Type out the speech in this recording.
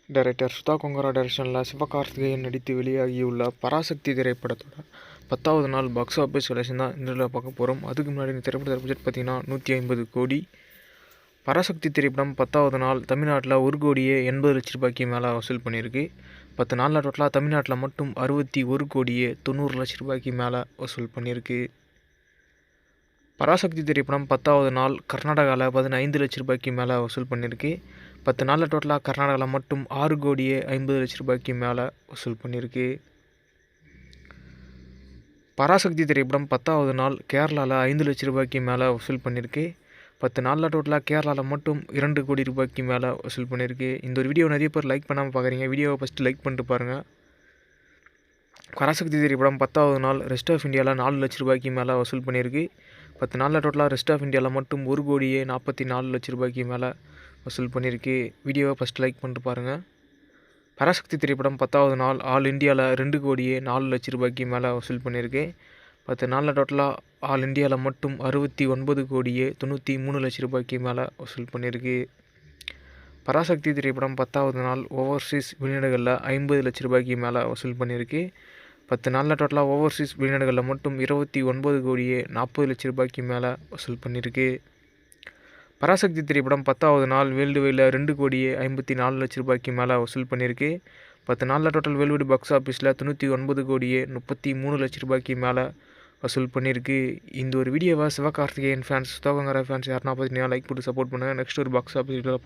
Director Sudha Kongara டைரக்ஷனில் சிவகார்த்திகேயன் நடித்து வெளியாகியுள்ள பராசக்தி திரைப்படத்தோட 10வது நாள் பாக்ஸ் ஆஃபீஸ் கலெக்ஷன் தான் இதில் பார்க்க போகிறோம். அதுக்கு முன்னாடி இந்த திரைப்படத்தோட பட்ஜெட் பார்த்திங்கன்னா 150 கோடி. பராசக்தி திரைப்படம் 10வது நாள் தமிழ்நாட்டில் 1,80,00,000 மேலே வசூல் பண்ணியிருக்கு. 10 நாளில் டோட்டலாக தமிழ்நாட்டில் மட்டும் 61,90,00,000 மேலே வசூல் பண்ணியிருக்கு. பராசக்தி திரைப்படம் 10வது நாள் கர்நாடகாவில் 15,00,000 மேலே வசூல் பண்ணியிருக்கு. 10 நாளில் டோட்டலாக கர்நாடகாவில் மட்டும் 6,50,00,000 மேலே வசூல் பண்ணியிருக்கு. பராசக்தி திரைப்படம் 10வது நாள் கேரளாவில் 5,00,000 மேலே வசூல் பண்ணியிருக்கு. 10 நாளில் டோட்டலாக கேரளாவில் மட்டும் 2 கோடி ரூபாய்க்கு மேலே வசூல் பண்ணியிருக்கு. இந்த ஒரு வீடியோ நிறைய பேர் லைக் பண்ணாமல் பார்க்குறீங்க. வீடியோவை ஃபஸ்ட்டு லைக் பண்ணிட்டு பாருங்கள். பராசக்தி திரைப்படம் 10வது நாள் ரெஸ்ட் ஆஃப் இந்தியாவில் 4,00,000 மேலே வசூல் பண்ணியிருக்கு. 10 நாளில் டோட்டலாக ரெஸ்ட் ஆஃப் இந்தியாவில் மட்டும் 1,44,00,000 மேலே வசூல் பண்ணியிருக்கு. வீடியோவை ஃபஸ்ட்டு லைக் பண்ணிட்டு பாருங்கள். பராசக்தி திரைப்படம் 10வது நாள் ஆல் இந்தியாவில் 2,04,00,000 மேலே வசூல் பண்ணியிருக்கு. 10 நாளில் டோட்டலாக ஆல் இந்தியாவில் மட்டும் 69,93,00,000 மேலே வசூல் பண்ணியிருக்கு. பராசக்தி திரைப்படம் 10வது நாள் ஓவர்சீஸ் வெளிநாடுகளில் 50,00,000 மேலே வசூல் பண்ணியிருக்கு. 10 நாளில் டோட்டலாக ஓவர்சீஸ் வெளிநாடுகளில் மட்டும் 29,40,00,000 மேலே வசூல் பண்ணியிருக்கு. பராசக்தி திரைப்படம் 10வது நாள் வேர்ல்டு வைடில் 2,54,00,000 மேலே வசூல் பண்ணியிருக்கு. 10 நாளில் டோட்டல் வேர்ல்டு வைடு பாக்ஸ் ஆஃபீஸில் 99,33,00,000 மேலே வசூல் பண்ணியிருக்கு. இந்த ஒரு வீடியோவை சிவகார்த்திகேயன் ஃபேன்ஸ் சுதா கொங்கரா ஃபேன்ஸ் யாருன்னா பார்த்தீங்கன்னா லைக் போட்டு சப்போர்ட் பண்ணுங்கள். நெக்ஸ்ட் ஒரு பாக்ஸ் ஆஃபீஸ் பார்க்கலாம்.